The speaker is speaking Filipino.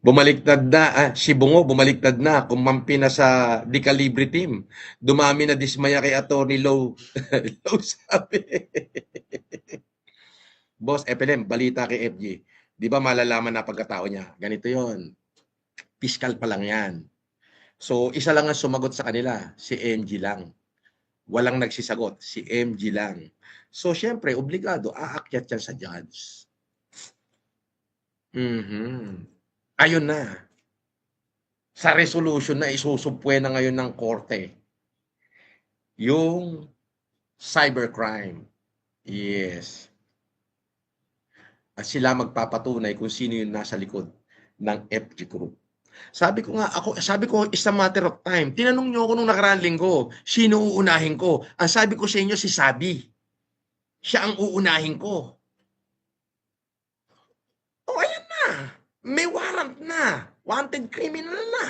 Bumaliktad na, si Bungo bumaliktad na, kumampi na sa Di Calibre team. Dumami na dismaya kay Atty. Low. Low sabi. Boss, FLM, balita kay FG. Di ba malalaman na pagkatao niya? Ganito yon. Piskal pa lang yan. So, isa lang ang sumagot sa kanila, si MG lang. Walang nagsisagot, si MG lang. So, syempre, obligado, aakyat yan sa judge. Ayun na. Sa resolution na isusupwe na ngayon ng korte, yung cybercrime. Yes. At sila magpapatunay kung sino yung nasa likod ng FG Group. Sabi ko, it's a matter of time. Tinanong niyo ako nung nakaraang linggo, sino uunahin ko? Ang sabi ko sa inyo, si Sabi. Siya ang uunahin ko. O, ayan na. May warrant na. Wanted criminal na.